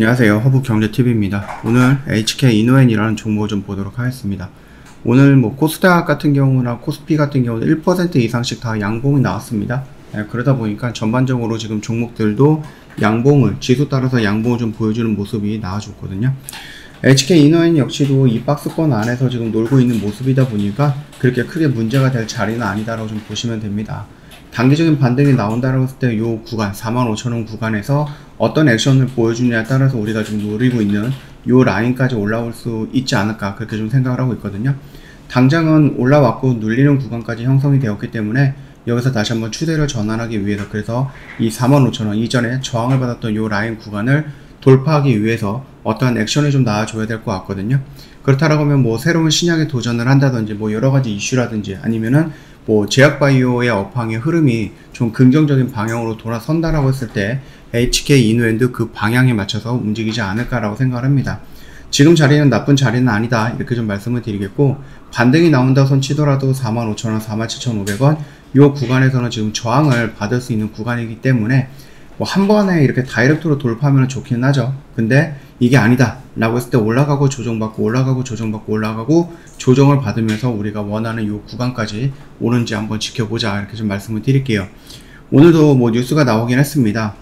안녕하세요. 허브경제TV입니다. 오늘 HK이노엔이라는 종목을 좀 보도록 하겠습니다. 오늘 코스닥 같은 경우나 코스피 같은 경우는 1% 이상씩 다 양봉이 나왔습니다. 그러다 보니까 전반적으로 지금 종목들도 양봉을, 지수 따라서 양봉을 좀 보여주는 모습이 나와줬거든요. HK이노엔 역시도 이 박스권 안에서 지금 놀고 있는 모습이다 보니까 그렇게 크게 문제가 될 자리는 아니다라고 좀 보시면 됩니다. 단기적인 반등이 나온다라고 했을 때 요 구간 45,000원 구간에서 어떤 액션을 보여주냐에 따라서 우리가 좀 노리고 있는 요 라인까지 올라올 수 있지 않을까, 그렇게 좀 생각을 하고 있거든요. 당장은 올라왔고 눌리는 구간까지 형성이 되었기 때문에 여기서 다시 한번 추세를 전환하기 위해서, 그래서 이 45,000원 이전에 저항을 받았던 요 라인 구간을 돌파하기 위해서 어떠한 액션이 좀 나와줘야 될 것 같거든요. 그렇다라고 하면 새로운 신약에 도전을 한다든지 여러가지 이슈라든지 아니면은 제약바이오의 업황의 흐름이 좀 긍정적인 방향으로 돌아선다라고 했을 때 HK이노엔도 그 방향에 맞춰서 움직이지 않을까라고 생각을 합니다. 지금 자리는 나쁜 자리는 아니다, 이렇게 좀 말씀을 드리겠고, 반등이 나온다 손 치더라도 45,000원, 47,500원 요 구간에서는 지금 저항을 받을 수 있는 구간이기 때문에 한 번에 이렇게 다이렉트로 돌파하면 좋기는 하죠. 근데 이게 아니다 라고 했을 때 올라가고 조정받고 올라가고 조정받고 올라가고 조정을 받으면서 우리가 원하는 요 구간까지 오는지 한번 지켜보자, 이렇게 좀 말씀을 드릴게요. 오늘도 뉴스가 나오긴 했습니다.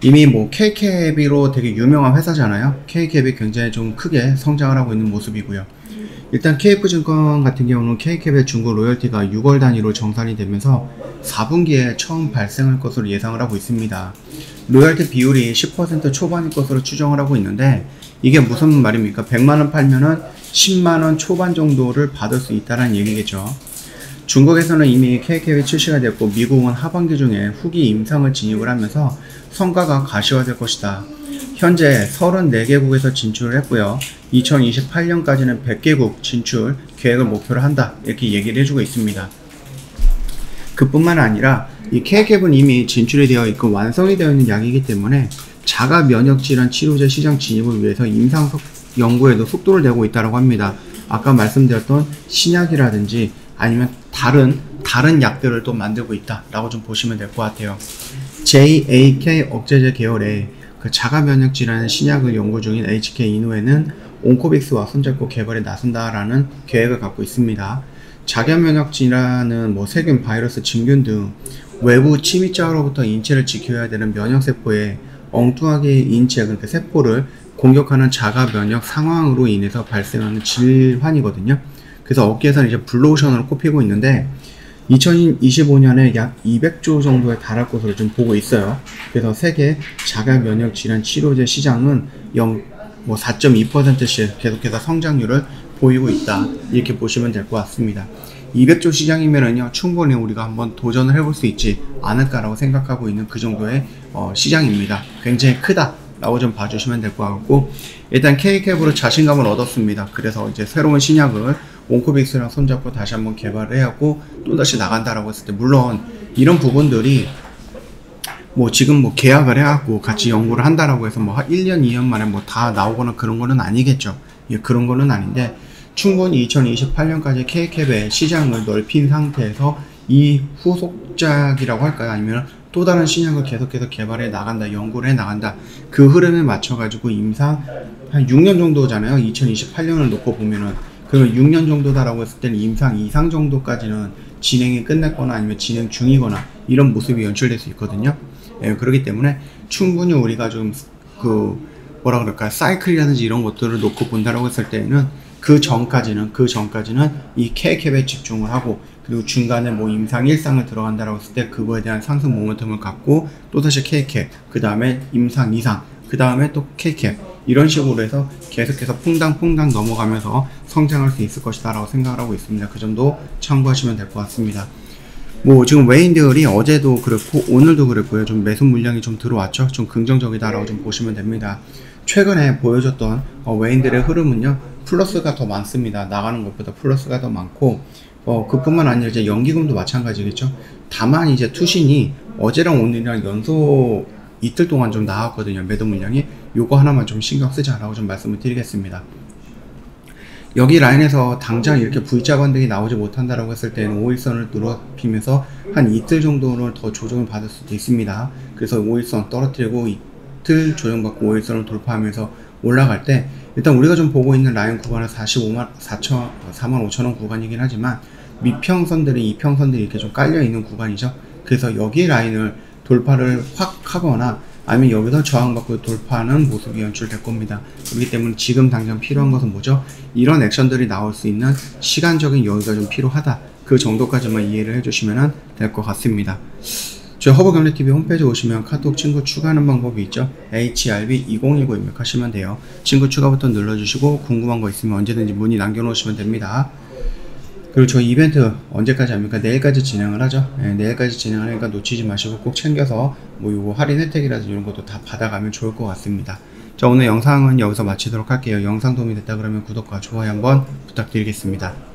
이미 KK앱으로 되게 유명한 회사잖아요. KK앱이 굉장히 좀 크게 성장을 하고 있는 모습이고요. 일단 KF증권 같은 경우는 KK앱의 중고 로열티가 6월 단위로 정산이 되면서 4분기에 처음 발생할 것으로 예상을 하고 있습니다. 로열티 비율이 10% 초반일 것으로 추정을 하고 있는데, 이게 무슨 말입니까? 100만원 팔면은 10만원 초반 정도를 받을 수 있다는 얘기겠죠. 중국에서는 이미 KK앱이 출시가 됐고, 미국은 하반기 중에 후기 임상을 진입을 하면서 성과가 가시화될 것이다. 현재 34개국에서 진출을 했고요. 2028년까지는 100개국 진출 계획을 목표로 한다, 이렇게 얘기를 해주고 있습니다. 그뿐만 아니라 이 KK앱은 이미 진출이 되어 있고 완성이 되어 있는 약이기 때문에 자가 면역질환 치료제 시장 진입을 위해서 임상 연구에도 속도를 내고 있다고 합니다. 아까 말씀드렸던 신약이라든지 아니면 다른 약들을 또 만들고 있다라고 좀 보시면 될 것 같아요. JAK 억제제 계열의 그 자가 면역 질환 신약을 연구 중인 HK이노엔은 온코빅스와 손잡고 개발에 나선다라는 계획을 갖고 있습니다. 자가 면역 질환은 세균, 바이러스, 진균 등 외부 침입자로부터 인체를 지켜야 되는 면역세포의 엉뚱하게 인체, 그러니까 세포를 공격하는 자가 면역 상황으로 인해서 발생하는 질환이거든요. 그래서 업계에서는 이제 블루오션으로 꼽히고 있는데 2025년에 약 200조 정도에 달할 것으로 좀 보고 있어요. 그래서 세계 자가 면역 질환 치료제 시장은 4.2%씩 계속해서 성장률을 보이고 있다, 이렇게 보시면 될 것 같습니다. 200조 시장이면은요, 충분히 우리가 한번 도전을 해볼 수 있지 않을까라고 생각하고 있는 그 정도의 시장입니다. 굉장히 크다 라고 좀 봐주시면 될 것 같고, 일단 KK앱으로 자신감을 얻었습니다. 그래서 이제 새로운 신약을 온코빅스랑 손잡고 다시 한번 개발을 해갖고 또다시 나간다라고 했을 때, 물론 이런 부분들이 지금 계약을 해갖고 같이 연구를 한다라고 해서 1년, 2년 만에 다 나오거나 그런 거는 아니겠죠. 예, 그런 거는 아닌데, 충분히 2028년까지 KK앱의 시장을 넓힌 상태에서 이 후속작이라고 할까요? 아니면 또 다른 신약을 계속해서 개발해 나간다, 연구를 해 나간다, 그 흐름에 맞춰가지고 임상 한 6년 정도잖아요. 2028년을 놓고 보면은. 그러면 6년 정도다라고 했을 때는 임상 이상 정도까지는 진행이 끝났거나 아니면 진행 중이거나 이런 모습이 연출될 수 있거든요. 예, 그렇기 때문에 충분히 우리가 좀 사이클이라든지 이런 것들을 놓고 본다라고 했을 때는 그 전까지는 이 KK앱에 집중을 하고, 그리고 중간에 임상 1상을 들어간다라고 했을 때 그거에 대한 상승 모멘텀을 갖고 또다시 KK앱, 그 다음에 임상 2상, 그 다음에 또 KK앱, 이런 식으로 해서 계속해서 퐁당퐁당 넘어가면서 성장할 수 있을 것이다 라고 생각을 하고 있습니다. 그 점도 참고하시면 될 것 같습니다. 지금 외인들이 어제도 그렇고 오늘도 그랬고요, 좀 매수 물량이 좀 들어왔죠. 좀 긍정적이다 라고 좀 보시면 됩니다. 최근에 보여줬던 외인들의 흐름은요, 플러스가 더 많습니다. 나가는 것보다 플러스가 더 많고, 그뿐만 아니라 이제 연기금도 마찬가지겠죠. 다만 이제 투신이 어제랑 오늘이랑 연속 이틀 동안 좀 나왔거든요, 매도 물량이. 요거 하나만 좀 신경 쓰자라고 좀 말씀을 드리겠습니다. 여기 라인에서 당장 이렇게 V자 반등이 나오지 못한다라고 했을 때는 5일선을 누락히면서 한 이틀 정도는 더 조정을 받을 수도 있습니다. 그래서 5일선 떨어뜨리고 틀 조정받고 5일선을 돌파하면서 올라갈 때 일단 우리가 좀 보고 있는 라인 구간은 45만5천원 구간이긴 하지만 밑평선들이 이평선들이 이렇게 좀 깔려 있는 구간이죠. 그래서 여기 라인을 돌파를 확 하거나 아니면 여기서 저항받고 돌파하는 모습이 연출될 겁니다. 그렇기 때문에 지금 당장 필요한 것은 뭐죠? 이런 액션들이 나올 수 있는 시간적인 여유가 좀 필요하다. 그 정도까지만 이해를 해주시면 될 것 같습니다. 저희 허브경제TV 홈페이지 오시면 카톡 친구 추가하는 방법이 있죠. HRB2019 입력하시면 돼요. 친구 추가 버튼 눌러주시고 궁금한 거 있으면 언제든지 문의 남겨놓으시면 됩니다. 그리고 저희 이벤트 언제까지 합니까? 내일까지 진행을 하죠. 네, 내일까지 진행을 하니까 놓치지 마시고 꼭 챙겨서 뭐 요거 할인 혜택이라든지 이런 것도 다 받아가면 좋을 것 같습니다. 자, 오늘 영상은 여기서 마치도록 할게요. 영상 도움이 됐다 그러면 구독과 좋아요 한번 부탁드리겠습니다.